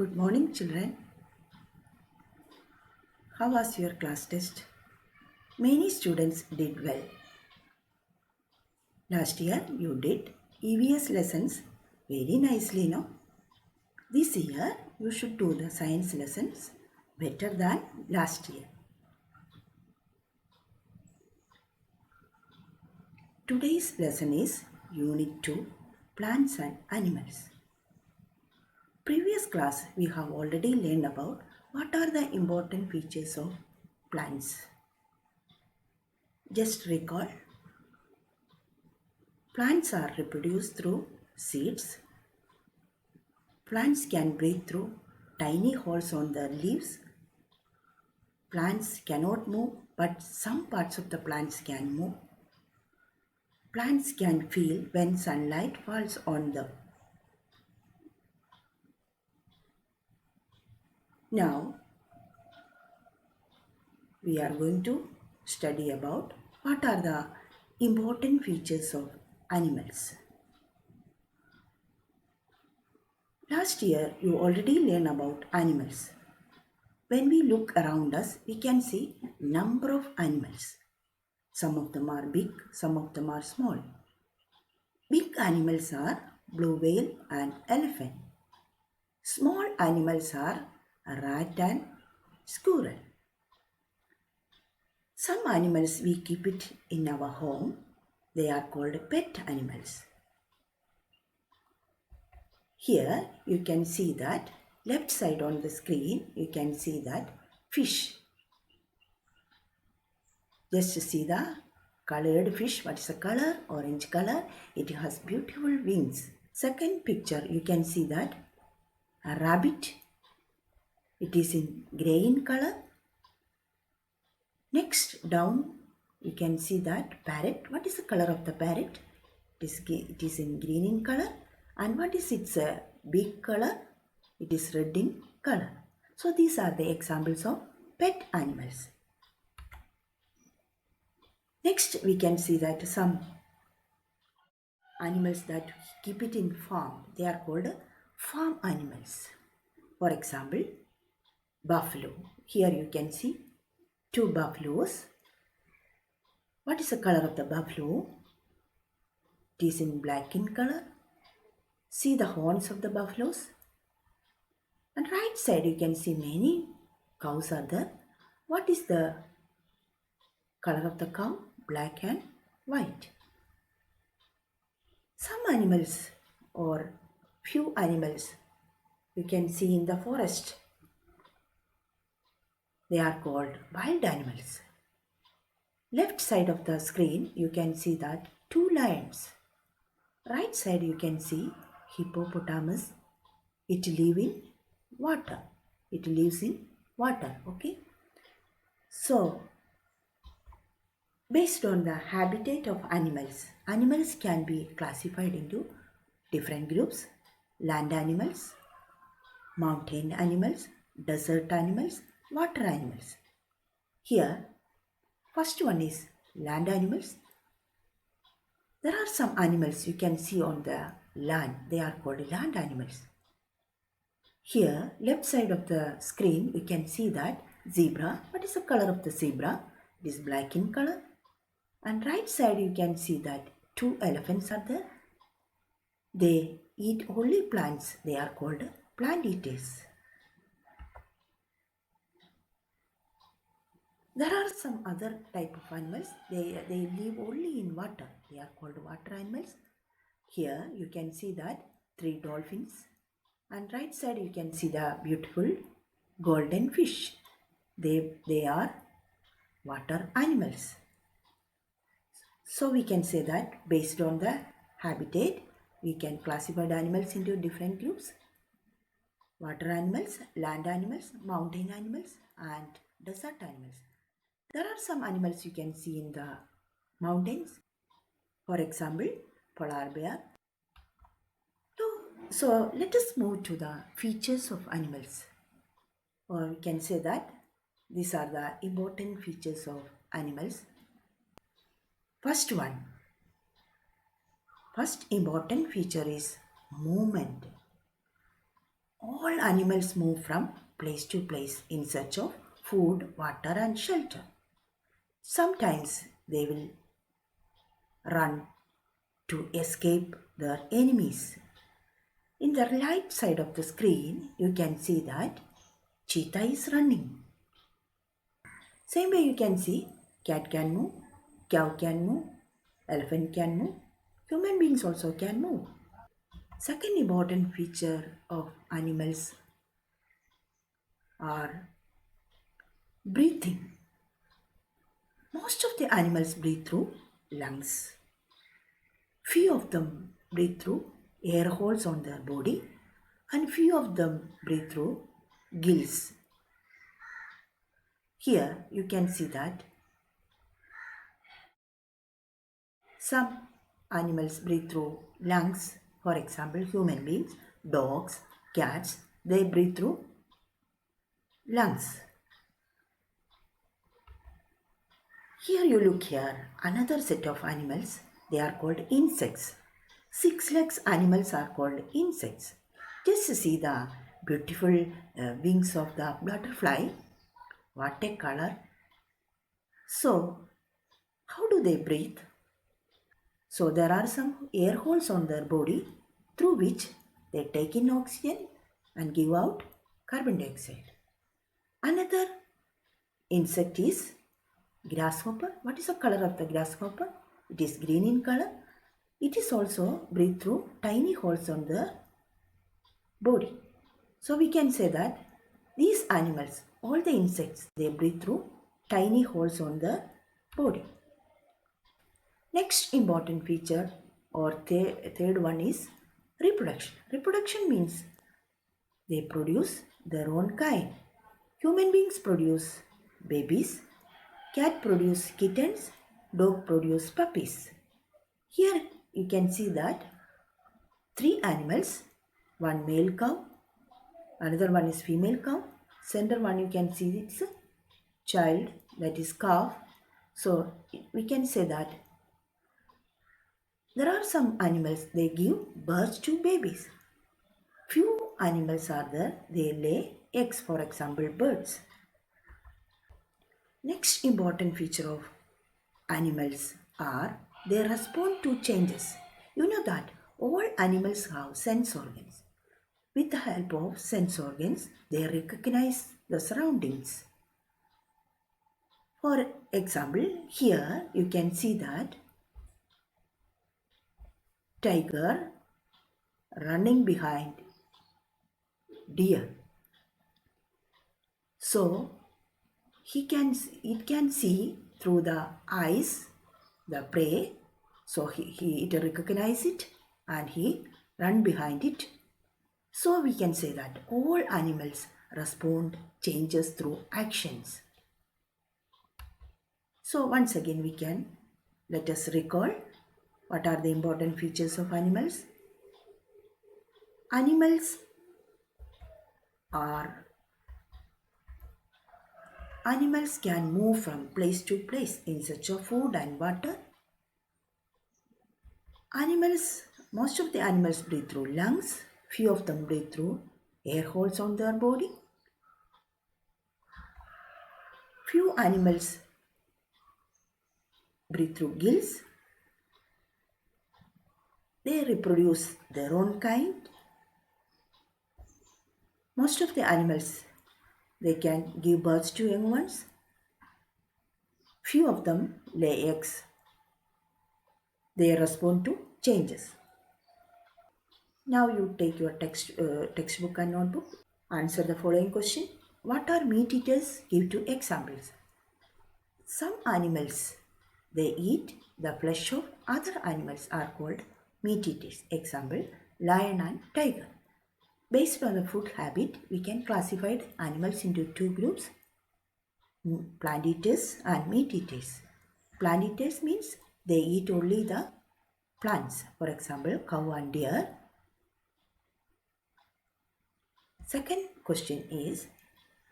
Good morning, children. How was your class test? Many students did well. Last year, you did EVS lessons very nicely, no? This year, you should do the science lessons better than last year. Today's lesson is Unit 2 Plants and Animals. Previous class, we have already learned about what are the important features of plants. Just recall. Plants are reproduced through seeds. Plants can breathe through tiny holes on their leaves. Plants cannot move, but some parts of the plants can move. Plants can feel when sunlight falls on them. Now, we are going to study about what are the important features of animals. Last year, you already learned about animals. When we look around us, we can see number of animals. Some of them are big, some of them are small. Big animals are blue whale and elephant. Small animals are rat and squirrel. Some animals we keep it in our home. They are called pet animals. Here you can see that left side on the screen you can see that fish. Just see the colored fish. What is the color? Orange color. It has beautiful wings. Second picture you can see that a rabbit. It is in grey in color. Next down you can see that parrot. What is the color of the parrot? It is in green in color. And what is its big color? It is red in color. So these are the examples of pet animals. Next we can see that some animals that keep it in farm, they are called farm animals. For example, buffalo. Here you can see two buffaloes. What is the color of the buffalo? It is in black in color. See the horns of the buffaloes. And right side you can see many cows are there. What is the color of the cow? Black and white. Some animals or few animals you can see in the forest. They are called wild animals. Left side of the screen you can see that two lions. Right side you can see hippopotamus. It lives in water. It lives in water. Okay. So based on the habitat of animals, animals can be classified into different groups: land animals, mountain animals, desert animals, water animals. Here, first one is land animals. There are some animals you can see on the land. They are called land animals. Here, left side of the screen, you can see that zebra. What is the color of the zebra? It is black in color. And right side you can see that two elephants are there. They eat only plants. They are called plant eaters. There are some other type of animals. They live only in water. They are called water animals. Here you can see that three dolphins. And right side you can see the beautiful golden fish. They are water animals. So we can say that based on the habitat, we can classify the animals into different groups: water animals, land animals, mountain animals, and desert animals. There are some animals you can see in the mountains. For example, polar bear. So let us move to the features of animals. Or we can say that these are the important features of animals. First important feature is movement. All animals move from place to place in search of food, water, and shelter. Sometimes they will run to escape their enemies. In the right side of the screen, you can see that cheetah is running. Same way you can see cat can move, cow can move, elephant can move, human beings also can move. Second important feature of animals are breathing. Most of the animals breathe through lungs. Few of them breathe through air holes on their body and few of them breathe through gills. Here you can see that some animals breathe through lungs. For example, human beings, dogs, cats, they breathe through lungs. Here you look here, another set of animals, they are called insects. Six legs animals are called insects. Just see the beautiful wings of the butterfly. What a color. So, how do they breathe? So, there are some air holes on their body through which they take in oxygen and give out carbon dioxide. Another insect is grasshopper. What is the color of the grasshopper? It is green in color. It is also breathe through tiny holes on the body. So we can say that these animals, all the insects, they breathe through tiny holes on the body. Next important feature or third one is reproduction. Reproduction means they produce their own kind. Human beings produce babies, cat produce kittens, dog produce puppies. Here you can see that three animals, one male cow, another one is female cow, center one you can see it's a child, that is calf. So we can say that there are some animals they give birth to babies. Few animals are there, they lay eggs, for example birds. Next important feature of animals are they respond to changes. You know that all animals have sense organs. With the help of sense organs, they recognize the surroundings. For example, here you can see that tiger running behind deer. So it can see through the eyes the prey. So it recognize it and he run behind it. So we can say that all animals respond changes through actions. So once again we can let us recall what are the important features of animals. Animals are Animals can move from place to place in search of food and water. Most of the animals breathe through lungs. Few of them breathe through air holes on their body. Few animals breathe through gills. They reproduce their own kind. Most of the animals, they can give birth to young ones. Few of them lay eggs. They respond to changes. Now you take your textbook and notebook. Answer the following question. What are meat eaters? Give two examples. Some animals, they eat the flesh of other animals are called meat eaters. Example, lion and tiger. Based on the food habit, we can classify animals into two groups, plant eaters and meat eaters. Plant eaters means they eat only the plants. For example, cow and deer. Second question is,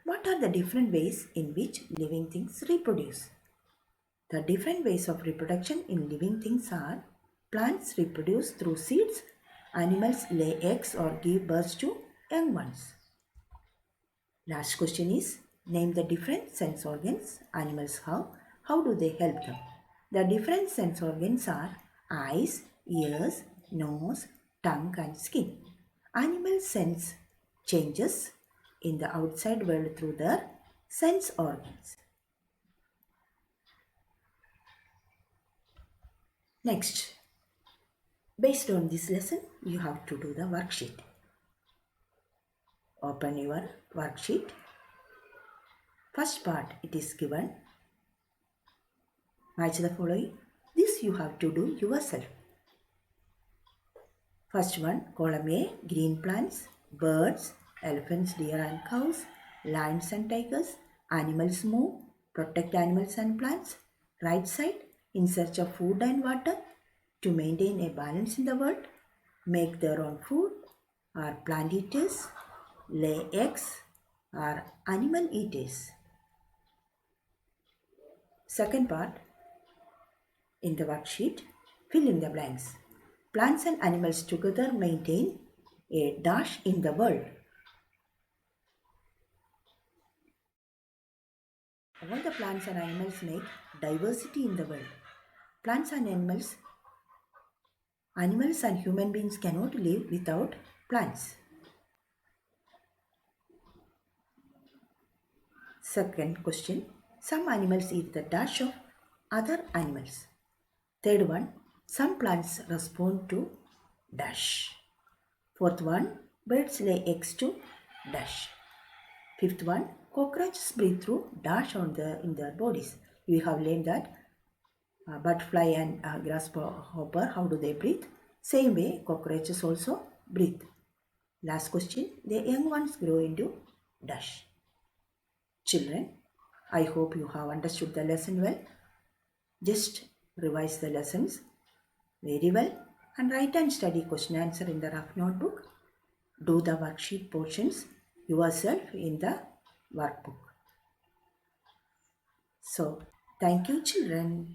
what are the different ways in which living things reproduce? The different ways of reproduction in living things are plants reproduce through seeds, animals lay eggs or give birth to young ones. Last question is name the different sense organs animals have. How do they help them? The different sense organs are eyes, ears, nose, tongue, and skin. Animals sense changes in the outside world through their sense organs. Next, based on this lesson, you have to do the worksheet. Open your worksheet. First part, it is given. Match the following. This you have to do yourself. First one, column A, green plants, birds, elephants, deer and cows, lions and tigers, animals move, protect animals and plants. Right side, in search of food and water, to maintain a balance in the world, make their own food, are plant eaters, lay eggs, are animal eaters. Second part, in the worksheet, fill in the blanks. Plants and animals together maintain a dash in the world. All the plants and animals make diversity in the world. Plants and animals and human beings cannot live without plants. Second question, some animals eat the dash of other animals. Third one, some plants respond to dash. Fourth one, birds lay eggs to dash. Fifth one, cockroaches breathe through dash in their bodies. We have learned that butterfly and grasshopper, how do they breathe? Same way, cockroaches also breathe. Last question, the young ones grow into dash. Children, I hope you have understood the lesson well. Just revise the lessons very well and write and study question answer in the rough notebook. Do the worksheet portions yourself in the workbook. So, thank you children.